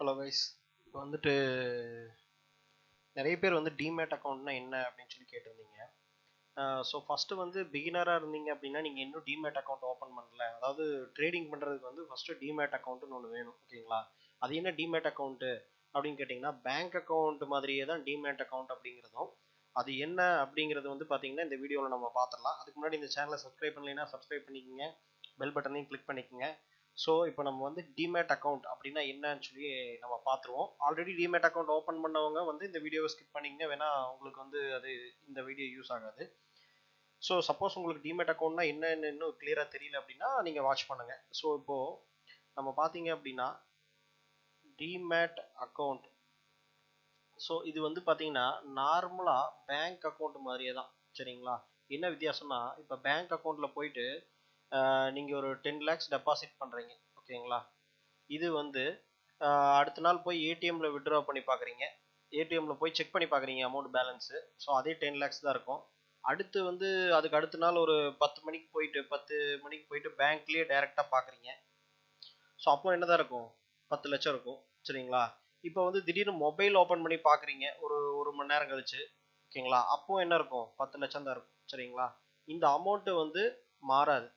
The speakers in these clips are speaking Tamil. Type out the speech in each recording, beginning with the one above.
ஹலோ கைஸ், இப்போ வந்துட்டு நிறைய பேர் வந்து டிமேட் அக்கௌண்ட்னா என்ன அப்படின்னு சொல்லி கேட்டிருந்தீங்க. ஸோ ஃபஸ்ட்டு வந்து பிகினராக இருந்தீங்க அப்படின்னா நீங்கள் இன்னும் டிமேட் அக்கௌண்ட் ஓப்பன் பண்ணல, அதாவது ட்ரேடிங் பண்ணுறதுக்கு வந்து ஃபஸ்ட்டு டிமேட் அக்கௌண்ட்டுன்னு ஒன்று வேணும். ஓகேங்களா? அது என்ன டிமேட் அக்கௌண்ட்டு அப்படின்னு கேட்டிங்கன்னா, பேங்க் அக்கௌண்ட் மாதிரியே தான் டிமேட் அக்கௌண்ட் அப்படிங்கிறதும். அது என்ன அப்படிங்கிறது வந்து பார்த்தீங்கன்னா இந்த வீடியோவில் நம்ம பார்த்துடலாம். அதுக்கு முன்னாடி இந்த சேனலை சப்ஸ்கிரைப் பண்ணலைன்னா சப்ஸ்கிரைப் பண்ணிக்கோங்க, பெல் பட்டனையும் கிளிக் பண்ணிக்கோங்க. ஸோ இப்போ நம்ம வந்து டிமேட் அக்கௌண்ட் அப்படின்னா என்னன்னு சொல்லி நம்ம பார்த்துருவோம். ஆல்ரெடி டிமேட் அக்கௌண்ட் ஓப்பன் பண்ணவங்க வந்து இந்த வீடியோவை ஸ்கிப் பண்ணிங்க, வேணா உங்களுக்கு வந்து அது இந்த வீடியோ யூஸ் ஆகாது. ஸோ சப்போஸ் உங்களுக்கு டிமேட் அக்கௌண்ட்னா என்னன்னு இன்னும் கிளியராக தெரியல அப்படின்னா நீங்கள் வாட்ச் பண்ணுங்கள். ஸோ இப்போது நம்ம பார்த்தீங்க அப்படின்னா டிமேட் அக்கௌண்ட், ஸோ இது வந்து பார்த்தீங்கன்னா நார்மலாக பேங்க் அக்கௌண்ட் மாதிரியே தான். சரிங்களா? என்ன வித்தியாசம்னா, இப்போ பேங்க் அக்கௌண்ட்டில் போயிட்டு நீங்கள் ஒரு 10 lakhs டெபாசிட் பண்ணுறீங்க. ஓகேங்களா? இது வந்து அடுத்த நாள் போய் ஏடிஎம்மில் விட்ரா பண்ணி பார்க்குறீங்க, ஏடிஎம்மில் போய் செக் பண்ணி பார்க்குறீங்க அமௌண்ட் பேலன்ஸு. ஸோ அதே 10 lakhs தான் இருக்கும். அடுத்து வந்து அதுக்கு அடுத்த நாள் ஒரு 10 மணிக்கு போயிட்டு பேங்க்லேயே டைரெக்டாக பார்க்குறீங்க. ஸோ அப்போ என்ன தான் இருக்கும்? 10 லட்சம் இருக்கும். சரிங்களா? இப்போ வந்து திடீர்னு மொபைல் ஓப்பன் பண்ணி பார்க்குறீங்க ஒரு மணி நேரம் கழிச்சு. ஓகேங்களா? அப்போ என்ன இருக்கும்? 10 லட்சம் தான் இருக்கும். சரிங்களா? இந்த அமௌண்ட்டு வந்து மாறாது.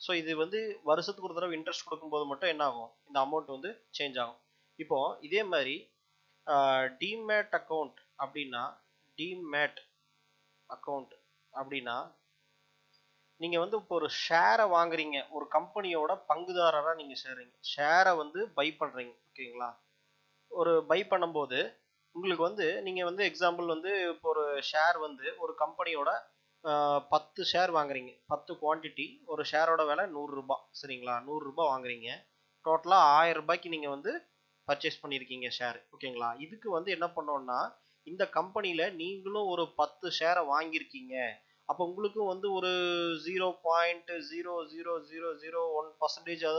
ஸோ இது வந்து வருஷத்துக்கு ஒரு தடவை இன்ட்ரெஸ்ட் கொடுக்கும்போது மட்டும் என்ன ஆகும்? இந்த அமௌண்ட் வந்து சேஞ்ச் ஆகும். இப்போ இதே மாதிரி டிமேட் அக்கௌண்ட் அப்படின்னா, டிமேட் அக்கௌண்ட் அப்படின்னா நீங்கள் வந்து இப்போ ஒரு ஷேரை வாங்குறீங்க, ஒரு கம்பெனியோட பங்குதாரராக நீங்கள் சேர்றீங்க, ஷேரை வந்து பை பண்ணுறீங்க. ஓகேங்களா? ஒரு பை பண்ணும்போது உங்களுக்கு வந்து நீங்கள் வந்து எக்ஸாம்பிள் வந்து இப்போ ஒரு ஷேர் வந்து ஒரு கம்பெனியோட 10 ஷேர் வாங்குறீங்க, 10 குவான்டிட்டி, ஒரு ஷேரோட விலை 100 ரூபாய். சரிங்களா? 100 ரூபாய் வாங்குறீங்க, டோட்டலாக 1000 ரூபாய்க்கு நீங்கள் வந்து பர்ச்சேஸ் பண்ணியிருக்கீங்க ஷேர். ஓகேங்களா? இதுக்கு வந்து என்ன பண்ணோம்னா, இந்த கம்பெனியில் நீங்களும் ஒரு 10 ஷேரை வாங்கியிருக்கீங்க, அப்போ உங்களுக்கும் வந்து ஒரு 0.00001%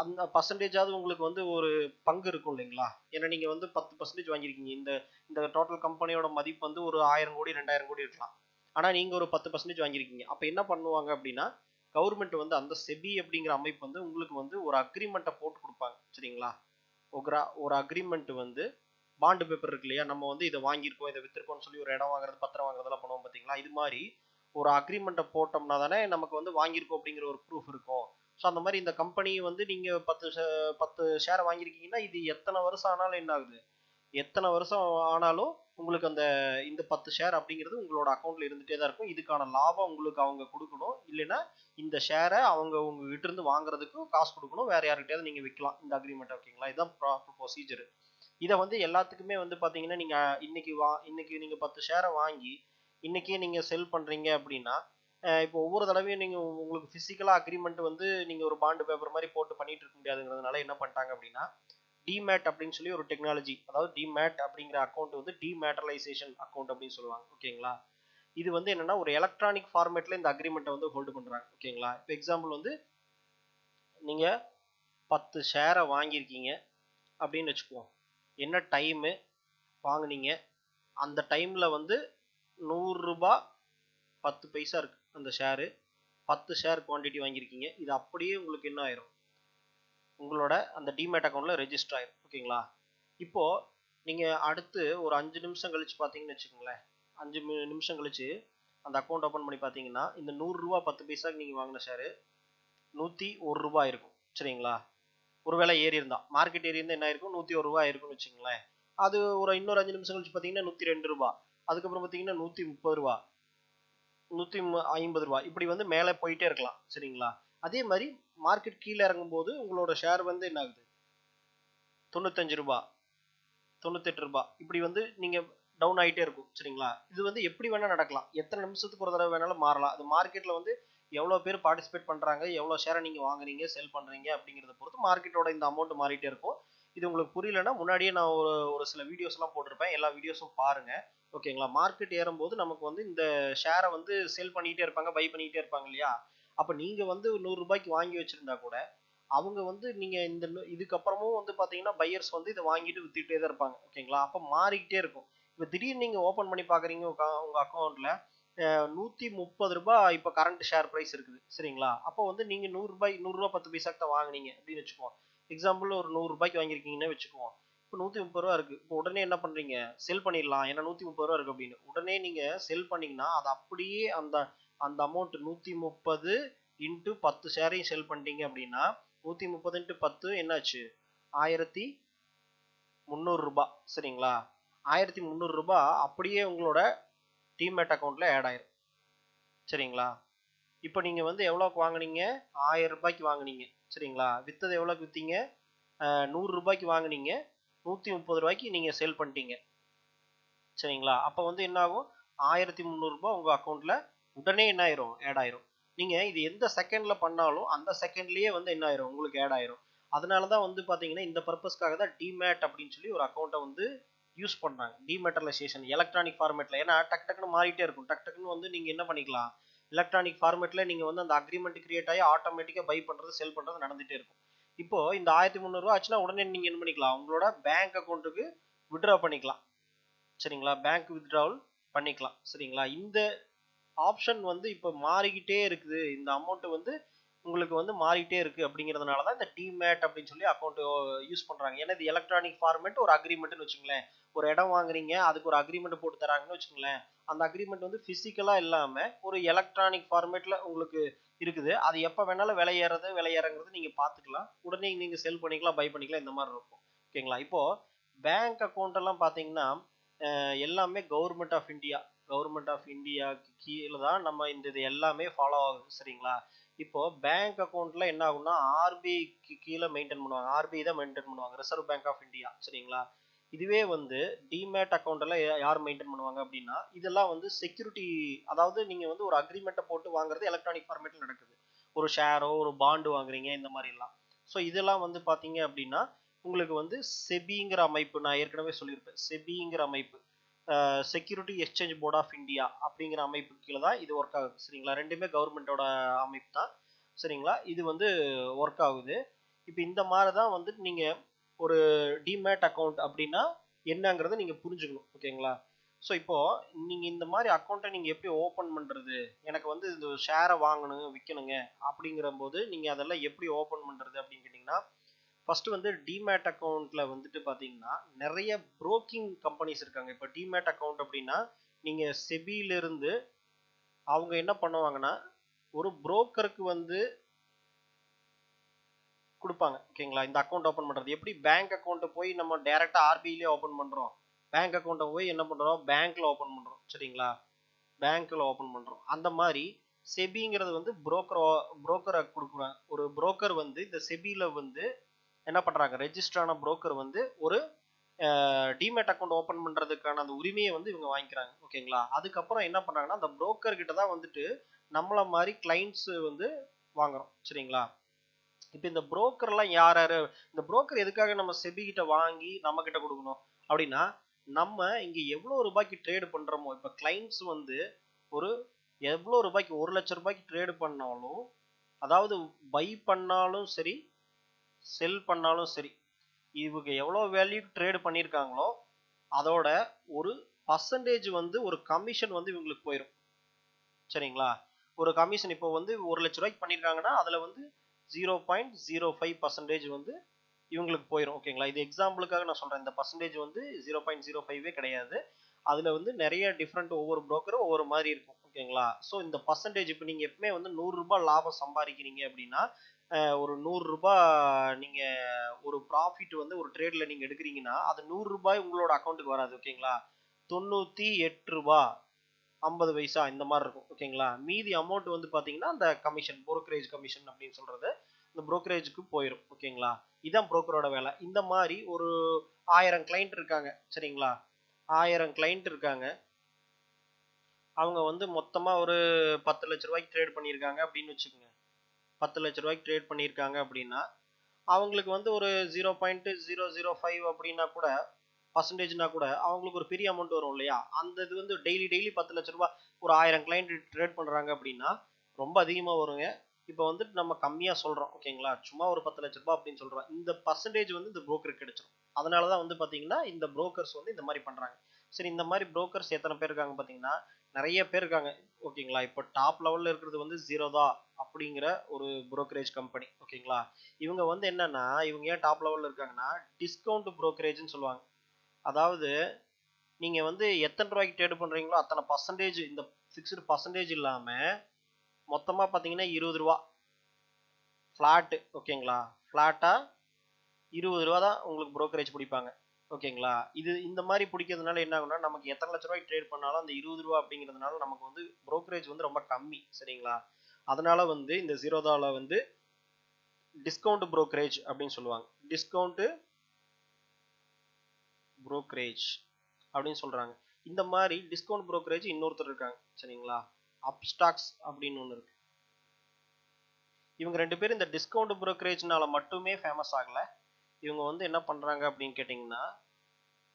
அந்த பர்சன்டேஜாவது உங்களுக்கு வந்து ஒரு பங்கு இருக்கும் இல்லைங்களா? ஏன்னா நீங்கள் வந்து 10% வாங்கியிருக்கீங்க. இந்த இந்த டோட்டல் கம்பெனியோட மதிப்பு வந்து ஒரு 1000 கோடி 2000 கோடி இருக்கலாம். ஆனால் நீங்கள் ஒரு 10% வாங்கியிருக்கீங்க. அப்போ என்ன பண்ணுவாங்க அப்படின்னா, கவர்மெண்ட் வந்து அந்த செபி அப்படிங்கிற அமைப்பு வந்து உங்களுக்கு வந்து ஒரு அக்ரிமெண்ட்டை போட்டு கொடுப்பாங்க. சரிங்களா? ஒரு அக்ரிமெண்ட் வந்து பாண்டு பேப்பர் இருக்கு இல்லையா, நம்ம வந்து இதை வாங்கியிருக்கோம், இதை வித்திருக்கோம்னு சொல்லி ஒரு இடம் வாங்குறது, பத்திரம் வாங்குறதெல்லாம் பண்ணுவோம் பார்த்தீங்களா? இது மாதிரி ஒரு அக்ரிமெண்ட்டை போட்டோம்னா தானே நமக்கு வந்து வாங்கியிருக்கோம் அப்படிங்கிற ஒரு ப்ரூஃப் இருக்கும். ஸோ அந்த மாதிரி இந்த கம்பெனி வந்து நீங்கள் 10 ஷேர் வாங்கியிருக்கீங்கன்னா, இது எத்தனை வருஷம் ஆனாலும் என்ன ஆகுது? எத்தனை வருஷம் ஆனாலும் உங்களுக்கு அந்த இந்த 10 ஷேர் அப்படிங்கிறது உங்களோட அக்கௌண்ட்ல இருந்துகிட்டே தான் இருக்கும். இதுக்கான லாபம் உங்களுக்கு அவங்க கொடுக்கணும், இல்லைன்னா இந்த ஷேரை அவங்க உங்ககிட்ட இருந்து வாங்குறதுக்கு காசு கொடுக்கணும், வேற யார்கிட்டயாவது நீங்கள் விற்கலாம் இந்த அக்ரிமெண்ட். ஓகேங்களா? இதுதான் ப்ரொசீஜர். இதை வந்து எல்லாத்துக்குமே வந்து பார்த்தீங்கன்னா, நீங்கள் இன்னைக்கு நீங்கள் 10 ஷேரை வாங்கி இன்னைக்கே நீங்கள் செல் பண்ணுறீங்க அப்படின்னா, இப்போ ஒவ்வொரு தடவையும் நீங்கள் உங்களுக்கு ஃபிசிக்கலாக அக்ரிமெண்ட் வந்து நீங்கள் ஒரு பாண்டு பேப்பர் மாதிரி போட்டு பண்ணிட்டு இருக்க முடியாதுங்கிறதுனால என்ன பண்ணிட்டாங்க அப்படின்னா, டிமேட் அப்படின்னு சொல்லி ஒரு டெக்னாலஜி, அதாவது டிமேட் அப்படிங்கிற அக்கௌண்ட் வந்து டிமேட்டரைசேஷன் அக்கௌண்ட் அப்படின்னு சொல்லுவாங்க. ஓகேங்களா? இது வந்து என்னன்னா ஒரு எலக்ட்ரானிக் ஃபார்மேட்ல இந்த அக்ரிமெண்ட்டை வந்து ஹோல்டு பண்றாங்க. ஓகேங்களா? இப்போ எக்ஸாம்பிள் வந்து நீங்க 10 ஷேரை வாங்கியிருக்கீங்க அப்படின்னு வச்சுக்குவோம். என்ன டைமு வாங்குனீங்க, அந்த டைம்ல வந்து 100 ரூபாய் 10 பைசா இருக்கு அந்த ஷேரு. 10 ஷேர் குவான்டிட்டி வாங்கியிருக்கீங்க. இது அப்படியே உங்களுக்கு என்ன ஆயிரும்? உங்களோட அந்த டிமேட் அக்கௌண்ட்ல ரெஜிஸ்டர் ஆயிரும். ஓகேங்களா? இப்போ நீங்க அடுத்து ஒரு 5 நிமிஷம் கழிச்சு பார்த்தீங்கன்னு வச்சுக்கோங்களேன், 5 நிமிஷம் கழிச்சு அந்த அக்கௌண்ட் ஓப்பன் பண்ணி பார்த்தீங்கன்னா, இந்த 100 ரூபாய் 10 பைசாக்கு நீங்க வாங்கின ஷேரு 101 ரூபாய் இருக்கும். சரிங்களா? ஒருவேளை ஏறி இருந்தா, மார்க்கெட் ஏறி இருந்தா என்ன ஆயிருக்கும்? 101 ரூபாய் இருக்கும்னு வச்சுக்கோங்களேன். அது ஒரு இன்னொரு 5 நிமிஷம் கழிச்சு பார்த்தீங்கன்னா 102 ரூபாய், அதுக்கப்புறம் பார்த்தீங்கன்னா 130 ரூபாய், 150 ரூபாய், இப்படி வந்து மேலே போயிட்டே இருக்கலாம். சரிங்களா? அதே மாதிரி மார்க்கெட் கீழே இறங்கும் போது உங்களோட ஷேர் வந்து என்ன ஆகுது? 95 ரூபாய், 98 ரூபாய், இப்படி வந்து நீங்க டவுன் ஆகிட்டே இருக்கும். சரிங்களா? இது வந்து எப்படி வேணா நடக்கலாம், எத்தனை நிமிஷத்துக்கு ஒரு தடவை வேணாலும் மாறலாம். அது மார்க்கெட்ல வந்து எவ்வளவு பேர் பார்ட்டிசிபேட் பண்றாங்க, எவ்வளவு ஷேரை நீங்க வாங்குறீங்க செல் பண்றீங்க அப்படிங்கிறத பொறுத்து மார்க்கெட்டோட இந்த அமௌண்ட் மாறிட்டே இருக்கும். இது உங்களுக்கு புரியலன்னா முன்னாடியே நான் ஒரு சில வீடியோஸ் எல்லாம் போட்டிருப்பேன், எல்லா வீடியோஸும் பாருங்க. ஓகேங்களா? மார்க்கெட் ஏறும்போது நமக்கு வந்து இந்த ஷேரை வந்து செல் பண்ணிட்டே இருப்பாங்க, பை பண்ணிட்டே இருப்பாங்க இல்லையா? அப்ப நீங்க வந்து 100 ரூபாய்க்கு வாங்கி வச்சிருந்தா கூட அவங்க வந்து நீங்க இந்த இதுக்கப்புறமும் வந்து பாத்தீங்கன்னா பையர்ஸ் வந்து இதை வாங்கிட்டு வித்துக்கிட்டே தான் இருப்பாங்க. ஓகேங்களா? அப்ப மாறிக்கிட்டே இருக்கும். இப்ப திடீர்னு நீங்க ஓபன் பண்ணி பாக்குறீங்க உங்க அக்கௌண்ட்ல 130 ரூபாய் இப்ப கரண்ட் ஷேர் பிரைஸ் இருக்குது. சரிங்களா? அப்போ வந்து நீங்க 100 ரூபாய் 10 பைசாக்கு தான் வாங்குனீங்க அப்படின்னு வச்சுக்கோங்க. எக்ஸாம்பிள் ஒரு 100 ரூபாய்க்கு வாங்கியிருக்கீங்கன்னு வச்சுக்குவோம். இப்போ 130 ரூபா இருக்கு. இப்போ உடனே என்ன பண்றீங்க, செல் பண்ணிடலாம் ஏன்னா 130 ரூபா இருக்கு அப்படின்னு. உடனே நீங்க செல் பண்ணீங்கன்னா அது அப்படியே அந்த அந்த அமௌண்ட் 130 இன்ட்டு 10 ஷேரையும் செல் பண்ணிட்டீங்க அப்படின்னா 130 இன்ட்டு 10 என்னாச்சு, 1300 ரூபாய். சரிங்களா, 1300 ரூபாய் அப்படியே உங்களோட டிமேட் அக்கௌண்ட்ல ஆட் ஆயிரும். சரிங்களா, இப்போ நீங்க வந்து எவ்வளவுக்கு வாங்குனீங்க, 1000 ரூபாய்க்கு வாங்குனீங்க. சரிங்களா, வித்தது எவ்வளவுக்கு வித்தீங்க, 100 ரூபாய்க்கு வாங்குனீங்க, 130 ரூபாய்க்கு நீங்க சேல் பண்ணிட்டீங்க. சரிங்களா, அப்ப வந்து என்ன ஆகும், 1300 ரூபாய் உங்க அக்கௌண்ட்ல உடனே என்ன ஆயிரும், ஆட் ஆயிரும். நீங்க இது எந்த செகண்ட்ல பண்ணாலும் அந்த செகண்ட்லயே வந்து என்ன ஆயிரும், உங்களுக்கு ஆட் ஆயிரும். அதனாலதான் வந்து பாத்தீங்கன்னா இந்த பர்பஸ்க்காக தான் டிமேட் அப்படின்னு சொல்லி ஒரு அக்கௌண்ட்டை வந்து யூஸ் பண்றாங்க. டிமெட்டலைசேஷன் எலக்ட்ரானிக் ஃபார்மேட்ல. ஏன்னா டக் டக்குன்னு மாறிட்டே இருக்கும். டக் டக்குன்னு வந்து நீங்க என்ன பண்ணிக்கலாம், எலக்ட்ரானிக் ஃபார்மேட்ல நீங்க வந்து அந்த அக்ரிமெண்ட் கிரியேட் ஆகி ஆட்டோமேட்டிக்கா பை பண்றது செல் பண்றது நடந்துட்டே இருக்கும். இப்போ இந்த 1300 ரூபாய் ஆச்சுன்னா உடனே நீங்க என்ன பண்ணிக்கலாம், உங்களோட பேங்க் அக்கௌண்ட்டுக்கு வித்ட்ரா பண்ணிக்கலாம். சரிங்களா, பேங்க் வித்ட்ராவல் பண்ணிக்கலாம். சரிங்களா, இந்த ஆப்ஷன் வந்து இப்போ மாறிக்கிட்டே இருக்குது. இந்த அமௌண்ட் வந்து உங்களுக்கு வந்து மாறிட்டே இருக்கு அப்படிங்கிறதுனால தான் இந்த டிமேட் அப்படின்னு சொல்லி அக்கௌண்ட் யூஸ் பண்றாங்க. ஏன்னா இது எலக்ட்ரானிக் ஃபார்மேட் ஒரு அக்ரிமெண்ட்னு வச்சுங்களேன். ஒரு இடம் வாங்குறீங்க, அதுக்கு ஒரு அக்ரிமெண்ட் போட்டு தராங்கன்னு வச்சுங்களேன். அந்த அக்ரிமெண்ட் வந்து பிசிக்கலா இல்லாம ஒரு எலக்ட்ரானிக் ஃபார்மேட்ல உங்களுக்கு இருக்குது. அது எப்ப வேணாலும் விலை ஏறது விலை இறங்குறது நீங்க பாத்துக்கலாம். உடனே நீங்க செல் பண்ணிக்கலாம், பை பண்ணிக்கலாம், இந்த மாதிரி இருக்கும். ஓகேங்களா, இப்போ பேங்க் அக்கௌண்ட் எல்லாம் பாத்தீங்கன்னா எல்லாமே government of India, government of இந்தியாவுக்கு கீழே தான் நம்ம இந்த இது எல்லாமே ஃபாலோ ஆகுது. சரிங்களா, இப்போ பேங்க் அக்கௌண்ட்ல என்ன ஆகும்னா ஆர்பிஐக்கு கீழே மெயின்டைன் பண்ணுவாங்க. ஆர்பிஐ தான் மெயின்டைன் பண்ணுவாங்க, ரிசர்வ் பேங்க் ஆஃப் இந்தியா. சரிங்களா, இதுவே வந்து டிமேட் அக்கௌண்ட் எல்லாம் யார் மெயின்டைன் பண்ணுவாங்க அப்படின்னா, இதெல்லாம் வந்து செக்யூரிட்டி. அதாவது நீங்க வந்து ஒரு அக்ரிமெண்ட்டை போட்டு வாங்குறது எலக்ட்ரானிக் ஃபார்மேட்ல நடக்குது. ஒரு ஷேரோ ஒரு பாண்டு வாங்குறீங்க, இந்த மாதிரி எல்லாம். ஸோ இதெல்லாம் வந்து பாத்தீங்க அப்படின்னா உங்களுக்கு வந்து செபிங்கிற அமைப்பு, நான் ஏற்கனவே சொல்லியிருப்பேன், செபிங்கிற அமைப்பு, security exchange board of India அப்படிங்கிற அமைப்பு கீழே தான் இது ஒர்க் ஆகுது. சரிங்களா, ரெண்டுமே கவர்மெண்டோட அமைப்பு தான். சரிங்களா, இது வந்து ஒர்க் ஆகுது. இப்போ இந்த மாதிரி தான் வந்து நீங்க ஒரு டிமேட் அக்கௌண்ட் அப்படின்னா என்னங்கிறத நீங்க புரிஞ்சுக்கணும். ஓகேங்களா, ஸோ இப்போ நீங்க இந்த மாதிரி அக்கௌண்ட்டை நீங்க எப்படி ஓபன் பண்றது, எனக்கு வந்து இந்த ஷேரை வாங்கணும் விற்கணுங்க அப்படிங்கிற போது நீங்க அதெல்லாம் எப்படி ஓபன் பண்றது அப்படின்னு கேட்டீங்கன்னா, ஃபர்ஸ்ட் வந்து டிமேட் அக்கௌண்ட்ல வந்துட்டு பாத்தீங்கன்னா நிறைய புரோக்கிங் கம்பெனிஸ் இருக்காங்க. இப்போ டிமேட் அக்கௌண்ட் அப்படின்னா நீங்க செபில இருந்து அவங்க என்ன பண்ணுவாங்கன்னா ஒரு புரோக்கருக்கு வந்து கொடுப்பாங்க. ஓகேங்களா, இந்த அக்கௌண்ட் ஓபன் பண்றது எப்படி, பேங்க் அக்கௌண்ட் போய் நம்ம டைரக்டா ஆர்பிஐலயே ஓபன் பண்றோம், பேங்க் அக்கௌண்ட்டை போய் என்ன பண்றோம், பேங்க்ல ஓபன் பண்றோம். சரிங்களா, பேங்க்ல ஓபன் பண்றோம். அந்த மாதிரி செபிங்கிறது வந்து புரோக்கரை கொடுக்குறாங்க. ஒரு புரோக்கர் வந்து இந்த செபில வந்து என்ன பண்றாங்க, ரெஜிஸ்டர் ஆன புரோக்கர் வந்து ஒரு டிமேட் அக்கௌண்ட் ஓபன் பண்றதுக்கான அந்த உரிமையை வந்து இவங்க வாங்கிக்கிறாங்க. ஓகேங்களா, அதுக்கப்புறம் என்ன பண்றாங்கன்னா அந்த புரோக்கர் கிட்ட தான் வந்துட்டு நம்மள மாதிரி கிளைண்ட்ஸ் வந்து வாங்குறோம். சரிங்களா, இப்போ இந்த புரோக்கர் எல்லாம் யார் யாரு, இந்த புரோக்கர் எதுக்காக நம்ம செபி கிட்ட வாங்கி நம்ம கிட்ட கொடுக்கணும் அப்படின்னா, நம்ம இங்க எவ்வளவு ரூபாய்க்கு ட்ரேட் பண்றோமோ, இப்ப கிளைண்ட்ஸ் வந்து ஒரு எவ்வளவு ரூபாய்க்கு 1,00,000 ரூபாய்க்கு ட்ரேட் பண்ணாலும், அதாவது பை பண்ணாலும் சரி செல் பண்ணாலும் சரி, இவங்க எவ்வளவு வேல்யூ ட்ரேட் பண்ணிருக்காங்களோ அதோட ஒரு பர்சன்டேஜ் வந்து ஒரு கமிஷன் வந்து இவங்களுக்கு போயிடும். சரிங்களா, ஒரு கமிஷன் இப்போ வந்து 1,00,000 ரூபாய்க்கு பண்ணிருக்காங்கன்னா அதுல வந்து 0.05% வந்து இவங்களுக்கு போயிடும். ஓகேங்களா, இது எக்ஸாம்பிளுக்காக நான் சொல்றேன். இந்த பர்சன்டேஜ் வந்து 0.05 கிடையாது. அதுல வந்து நிறைய டிஃப்ரெண்ட், ஒவ்வொரு புரோக்கரும் ஒவ்வொரு மாதிரி இருக்கும். ஓகேங்களா, ஸோ இந்த பர்சன்டேஜ் இப்போ நீங்க எப்பவுமே வந்து 100 ரூபாய் லாபம் சம்பாதிக்கிறீங்க அப்படின்னா ஒரு 100 ரூபாய் நீங்க ஒரு ப்ராஃபிட் வந்து ஒரு ட்ரேட்ல நீங்க எடுக்கிறீங்கன்னா அது 100 ரூபாய் உங்களோட அக்கௌண்ட்டுக்கு வராது. ஓகேங்களா, 98 ரூபாய் 50 பைசா இந்த மாதிரி இருக்கும். ஓகேங்களா, மீதி அமௌண்ட் வந்து பாத்தீங்கன்னா அந்த கமிஷன், புரோக்கரேஜ் கமிஷன் அப்படின்னு சொல்றது இந்த புரோக்கரேஜுக்கு போயிடும். ஓகேங்களா, இதான் புரோக்கரோட வேலை. இந்த மாதிரி ஒரு 1000 கிளைண்ட் இருக்காங்க. சரிங்களா, 1000 கிளைண்ட் இருக்காங்க. அவங்க வந்து மொத்தமா ஒரு 10 லட்ச ரூபாய்க்கு ட்ரேட் பண்ணியிருக்காங்க அப்படின்னு வச்சுக்கோங்க. 10 லட்ச ரூபாய்க்கு ட்ரேட் பண்ணியிருக்காங்க அப்படின்னா அவங்களுக்கு வந்து ஒரு 0.005 அப்படின்னா கூட பர்சன்டேஜ்னா கூட அவங்களுக்கு ஒரு பெரிய அமௌண்ட் வரும் இல்லையா. அந்த இது வந்து டெய்லி 10 லட்ச ரூபாய் ஒரு 1000 கிளைண்ட் ட்ரேட் பண்றாங்க அப்படின்னா ரொம்ப அதிகமா வருங்க. இப்போ வந்துட்டு நம்ம கம்மியா சொல்றோம். ஓகேங்களா, சும்மா ஒரு 10 லட்ச ரூபாய் அப்படின்னு சொல்றோம். இந்த பர்சன்டேஜ் வந்து இந்த புரோக்கருக்கு கிடைச்சிடும். அதனாலதான் வந்து பாத்தீங்கன்னா இந்த புரோக்கர்ஸ் வந்து இந்த மாதிரி பண்றாங்க. சரி, இந்த மாதிரி புரோக்கர்ஸ் எத்தனை பேர் இருக்காங்க பார்த்தீங்கன்னா நிறைய பேர் இருக்காங்க. ஓகேங்களா. இப்போ டாப் லெவலில் இருக்கிறது வந்து ஜீரோதா அப்படிங்கிற ஒரு புரோக்கரேஜ் கம்பெனி. ஓகேங்களா. இவங்க வந்து என்னன்னா, இவங்க ஏன் டாப் லெவலில் இருக்காங்கன்னா டிஸ்கவுண்ட் புரோக்கரேஜ்னு சொல்லுவாங்க. அதாவது நீங்க வந்து எத்தனை ரூபாய்க்கு ட்ரேட் பண்றீங்களோ அத்தனை பர்சன்டேஜ், இந்த ஃபிக்ஸ்டு பர்சன்டேஜ் இல்லாம மொத்தமா பார்த்தீங்கன்னா 20 ரூபா ஃபிளாட். ஓகேங்களா. ஃபிளாட்டா 20 ரூபா தான் உங்களுக்கு புரோக்கரேஜ் பிடிப்பாங்க. ஓகேங்களா. இந்த மாதிரி பிடிக்கிறதுனால என்ன ஆகும்னா, நமக்கு எத்தனை லட்ச ரூபாய்க்கு ட்ரேட் பண்ணாலும் அந்த 20 ரூபா அப்படிங்கிறதுனால நமக்கு வந்து புரோக்கரேஜ் வந்து ரொம்ப கம்மி. சரிங்களா. அதனால வந்து இந்த ஜீரோதால வந்து டிஸ்கவுண்ட் புரோக்கரேஜ் அப்படின்னு சொல்லுவாங்க. டிஸ்கவுண்ட் புரோக்கரேஜ் அப்படின்னு சொல்றாங்க. இந்த மாதிரி டிஸ்கவுண்ட் புரோக்கரேஜ் இன்னொருத்தர் இருக்காங்க. சரிங்களா. அப்ஸ்டாக்ஸ் அப்படின்னு ஒன்று இருக்கு. இவங்க 2 பேரும் இந்த டிஸ்கவுண்ட் புரோக்கரேஜ்னால மட்டுமே ஃபேமஸ் ஆகல. இவங்க வந்து என்ன பண்றாங்க அப்படின்னு கேட்டிங்கன்னா,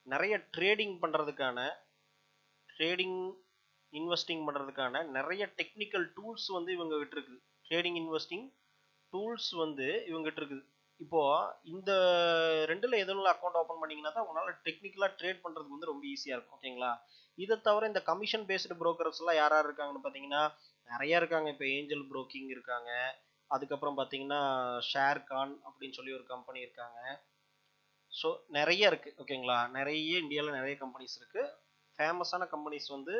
நிறைய ட்ரேடிங் இன்வெஸ்டிங் பண்றதுக்கான நிறைய டெக்னிக்கல் டூல்ஸ் வந்து இவங்க கிட்ட இருக்குது. ட்ரேடிங் இன்வெஸ்டிங் டூல்ஸ் வந்து இவங்க கிட்ட இருக்குது. இப்போ இந்த ரெண்டுல எதுல அக்கௌண்ட் ஓபன் பண்ணீங்கன்னா தான் உங்களால டெக்னிக்கலா ட்ரேட் பண்றதுக்கு வந்து ரொம்ப ஈஸியா இருக்கும். ஓகேங்களா. இதை தவிர இந்த கமிஷன் பேஸ்டு புரோக்கர்ஸ் எல்லாம் யார் யார் இருக்காங்கன்னு பாத்தீங்கன்னா நிறைய இருக்காங்க. இப்போ ஏஞ்சல் புரோக்கிங் இருக்காங்க. அதுக்கப்புறம் பாத்தீங்கன்னா ஷேர் கான் அப்படின்னு சொல்லி ஒரு கம்பெனி இருக்காங்க. ஸோ நிறைய இருக்கு. ஓகேங்களா. நிறைய இந்தியாவில் நிறைய கம்பெனிஸ் இருக்கு. ஃபேமஸான கம்பெனிஸ் வந்து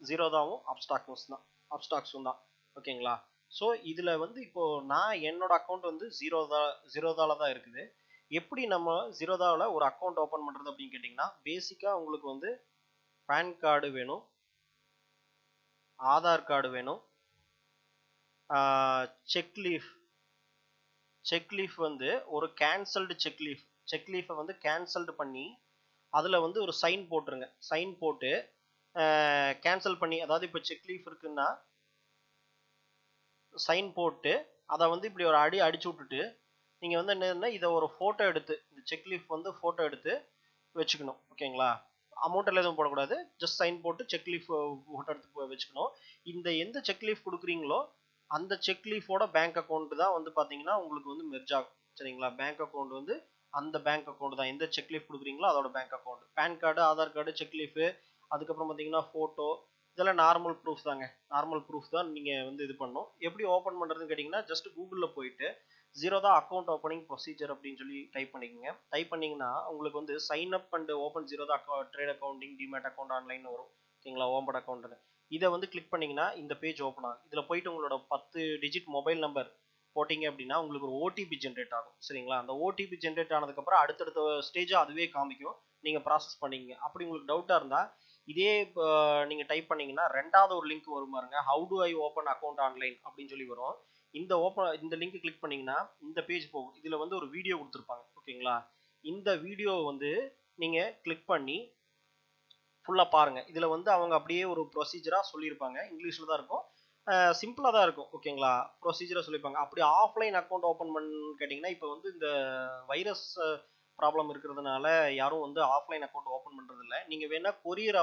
ஜீரோதாவும் அப்ஸ்டாக்ஸும் தான். ஓகேங்களா. ஸோ இதில் வந்து இப்போ நான் என்னோட அக்கௌண்ட் வந்து ஜீரோதால தான் இருக்குது. எப்படி நம்ம ஜீரோதாவில் ஒரு அக்கௌண்ட் ஓப்பன் பண்ணுறது அப்படின்னு கேட்டிங்கன்னா, பேசிக்காக உங்களுக்கு வந்து பேன் கார்டு வேணும், ஆதார் கார்டு வேணும், செக் லீஃப் வந்து ஒரு கேன்சல்டு செக் லீஃபை வந்து கேன்சல்டு பண்ணி அதில் வந்து ஒரு சைன் போட்டுருங்க. சைன் போட்டு கேன்சல் பண்ணி, அதாவது இப்போ செக் லீஃப் இருக்குன்னா சைன் போட்டு அதை வந்து இப்படி ஒரு அடிச்சு விட்டுட்டு நீங்கள் வந்து என்னன்னா இதை ஒரு ஃபோட்டோ எடுத்து, இந்த செக் லீஃப் வந்து ஃபோட்டோ எடுத்து வச்சுக்கணும். ஓகேங்களா. அமௌண்ட்டில் எதுவும் போடக்கூடாது. ஜஸ்ட் சைன் போட்டு செக் லீஃப் ஃபோட்டோ எடுத்து வச்சுக்கணும். எந்த செக் லீஃப் கொடுக்குறீங்களோ அந்த செக் லீஃபோட பேங்க் அக்கௌண்ட் தான் வந்து பார்த்தீங்கன்னா உங்களுக்கு வந்து மெர்ஜ் ஆகும். சரிங்களா. பேங்க் அக்கௌண்ட் வந்து அந்த பேங்க் அக்கௌண்ட் தான். எந்த செக் லீஃப் கொடுக்குறீங்களோ அதோட bank account. PAN card, Aadhaar card, cheque leaf, அதுக்கப்புறம் பார்த்தீங்கன்னா ஃபோட்டோ, இதெல்லாம் நார்மல் ப்ரூஃப் தாங்க. நார்மல் ப்ரூஃப் தான் நீங்கள் வந்து இது பண்ணணும். எப்படி ஓப்பன் பண்ணுறதுன்னு கேட்டிங்கன்னா, ஜஸ்ட் கூகுளில் போயிட்டு ஜீரோதா அக்கௌண்ட் ஓப்பனிங் ப்ரொசீஜர் அப்படின்னு சொல்லி டைப் பண்ணிக்கோங்க. டைப் பண்ணிங்கன்னா உங்களுக்கு வந்து sign up and open Zerodha trade accounting demat account online வரும். ஓகேங்களா. ஓம்பட் அக்கௌண்ட்னு இதை வந்து கிளிக் பண்ணிங்கன்னா இந்த பேஜ் ஓப்பன் ஆகும். இதில் போயிட்டு உங்களோட 10 டிஜிட் மொபைல் நம்பர் போட்டிங்க அப்படின்னா உங்களுக்கு ஒரு ஓடிபி ஜென்ரேட் ஆகும். சரிங்களா. அந்த ஓடிபி ஜென்ரேட் ஆனதுக்கப்புறம் அடுத்தடுத்த ஸ்டேஜாக அதுவே காமிக்கும். நீங்கள் ப்ராசஸ் பண்ணிங்க. அப்படி உங்களுக்கு டவுட்டாக இருந்தால் இதே நீங்கள் டைப் பண்ணிங்கன்னா ரெண்டாவது ஒரு லிங்க் வரும் பாருங்க, how to I open account online அப்படின்னு சொல்லி வரும். இந்த லிங்க் கிளிக் பண்ணிங்கன்னா இந்த பேஜ் போகும். இதில் வந்து ஒரு வீடியோ கொடுத்துருப்பாங்க. ஓகேங்களா. இந்த வீடியோ வந்து நீங்கள் கிளிக் பண்ணி ஃபுல்லாக பாருங்கள். இதில் வந்து அவங்க அப்படியே ஒரு ப்ரொசீஜராக சொல்லியிருப்பாங்க. இங்கிலீஷில் தான் இருக்கும். சிம்பிளாக தான் இருக்கும். ஓகேங்களா. ப்ரொசீஜராக சொல்லியிருப்பாங்க. அப்படி ஆஃப்லைன் அக்கௌண்ட் ஓப்பன் பண்ணணும்னு கேட்டிங்கன்னா, இப்போ வந்து இந்த வைரஸ் ப்ராப்ளம் இருக்கிறதுனால யாரும் வந்து ஆஃப்லைன் அக்கௌண்ட் ஓப்பன் பண்ணுறதில்ல. நீங்கள் வேணால் கொரியர்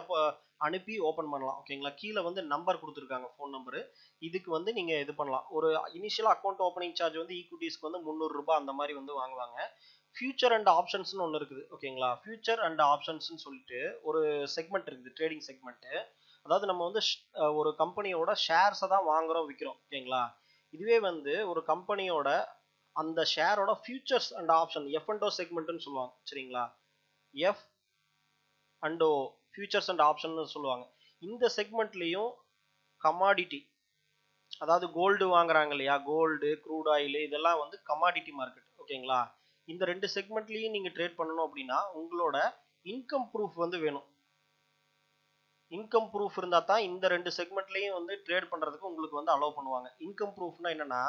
அனுப்பி ஓப்பன் பண்ணலாம். ஓகேங்களா. கீழே வந்து நம்பர் கொடுத்துருக்காங்க, ஃபோன் நம்பரு. இதுக்கு வந்து நீங்கள் இது பண்ணலாம். ஒரு இனிஷியல் அக்கௌண்ட் ஓப்பனிங் சார்ஜ் வந்து ஈக்விட்டிஸ்க்கு வந்து 300 ரூபாய் அந்த மாதிரி வந்து வாங்குவாங்க. ஃபியூச்சர் அண்ட் ஆப்ஷன்ஸ்னு ஒன்று இருக்குது. ஓகேங்களா. ஃபியூச்சர் அண்ட் ஆப்ஷன்ஸ்னு சொல்லிட்டு ஒரு செக்மெண்ட் இருக்குது, ட்ரேடிங் செக்மெண்ட்டு. அதாவது நம்ம வந்து ஒரு கம்பெனியோட ஷேர்ஸை தான் வாங்குறோம், விற்கிறோம். ஓகேங்களா. இதுவே வந்து ஒரு கம்பெனியோட அந்த ஷேரோட futures and option, F and O செக்மெண்ட்னு சொல்லுவாங்க. சரிங்களா. F and O, futures and option சொல்லுவாங்க. இந்த செக்மெண்ட்லேயும் கமாடிட்டி, அதாவது கோல்டு வாங்குறாங்க இல்லையா, கோல்டு, க்ரூட் ஆயில், இதெல்லாம் வந்து கமாடிட்டி மார்க்கெட். ஓகேங்களா. இந்த 2 செக்மெண்ட்லையும் நீங்கள் ட்ரேட் பண்ணணும் அப்படின்னா உங்களோட இன்கம் ப்ரூஃப் வந்து வேணும். இன்கம் ப்ரூஃப் இருந்தால் தான் இந்த 2 செக்மெண்ட்லையும் வந்து ட்ரேட் பண்ணுறதுக்கு உங்களுக்கு வந்து அலோவ் பண்ணுவாங்க. இன்கம் ப்ரூஃப்னா என்னன்னா,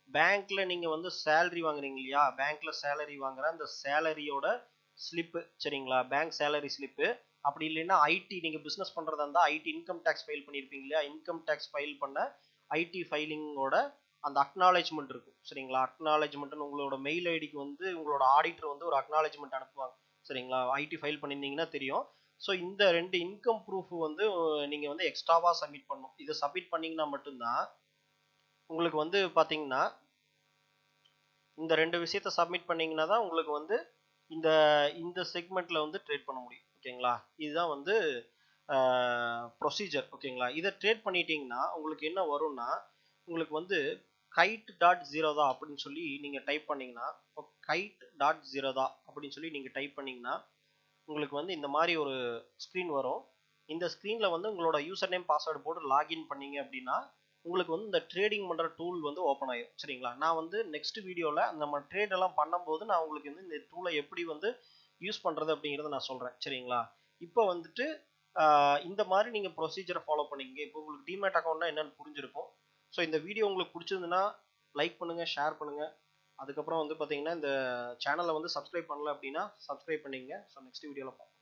பேங்க்ல நீங்கள் வந்து சேலரி வாங்குறீங்க இல்லையா, பேங்க்ல சேலரி வாங்குற அந்த சேலரியோட ஸ்லிப்பு. சரிங்களா. Bank salary slip. அப்படி இல்லைன்னா ஐடி, நீங்கள் பிஸ்னஸ் பண்ணுறதா இருந்தால் ஐடி இன்கம் டேக்ஸ் ஃபைல் பண்ணியிருப்பீங்க இல்லையா, இன்கம் டேக்ஸ் ஃபைல் பண்ண ஐடி ஃபைலிங்கோட அந்த அக்னாலேஜ்மெண்ட் இருக்கும். சரிங்களா. அக்னாலேஜ்மெண்ட்னு உங்களோட மெயில் ஐடிக்கு வந்து உங்களோட ஆடிட்டர் வந்து ஒரு அக்னாலேஜ்மெண்ட் அனுப்புவாங்க. சரிங்களா. ஐடி ஃபைல் பண்ணியிருந்தீங்கன்னா தெரியும். ஸோ இந்த 2 இன்கம் ப்ரூஃப் வந்து நீங்கள் வந்து எக்ஸ்ட்ராவாக சப்மிட் பண்ணணும். இதை சப்மிட் பண்ணிங்கன்னா மட்டும்தான் உங்களுக்கு வந்து பார்த்தீங்கன்னா, இந்த 2 விஷயத்தை சப்மிட் பண்ணிங்கன்னா தான் உங்களுக்கு வந்து இந்த செக்மெண்ட்டில் வந்து ட்ரேட் பண்ண முடியும். ஓகேங்களா. இதுதான் வந்து ப்ரொசீஜர். ஓகேங்களா. இதை ட்ரேட் பண்ணிட்டீங்கன்னா உங்களுக்கு என்ன வரும்னா, உங்களுக்கு வந்து கைட் டாட் ஜீரோதா அப்படின்னு சொல்லி நீங்கள் டைப் பண்ணீங்கன்னா, இப்போ கைட் டாட் ஜீரோதா அப்படின்னு சொல்லி நீங்கள் டைப் பண்ணீங்கன்னா உங்களுக்கு வந்து இந்த மாதிரி ஒரு ஸ்க்ரீன் வரும். இந்த ஸ்க்ரீனில் வந்து உங்களோட யூசர் நேம் பாஸ்வேர்டு போட்டு லாகின் பண்ணீங்க அப்படின்னா உங்களுக்கு வந்து இந்த ட்ரேடிங் பண்ணுற டூல் வந்து ஓப்பன் ஆயிடும். சரிங்களா. நான் வந்து நெக்ஸ்ட் வீடியோவில் நம்ம ட்ரேட் எல்லாம் பண்ணும்போது நான் உங்களுக்கு வந்து இந்த டூலை எப்படி வந்து யூஸ் பண்ணுறது அப்படிங்கிறத நான் சொல்கிறேன். சரிங்களா. இப்போ வந்துட்டு இந்த மாதிரி நீங்கள் ப்ரொசீஜரை ஃபாலோ பண்ணீங்க. இப்போ உங்களுக்கு டிமேட் அக்கௌண்ட்னா என்னன்னு புரிஞ்சிருக்கும். ஸோ இந்த வீடியோ உங்களுக்கு பிடிச்சிருந்துன்னா லைக் பண்ணுங்கள், ஷேர் பண்ணுங்கள். அதுக்கப்புறம் வந்து பார்த்தீங்கன்னா இந்த சேனலை வந்து சப்ஸ்கிரைப் பண்ணல அப்படின்னா சப்ஸ்கிரைப் பண்ணிங்க. ஸோ நெக்ஸ்ட் வீடியோவில் பார்ப்போம்.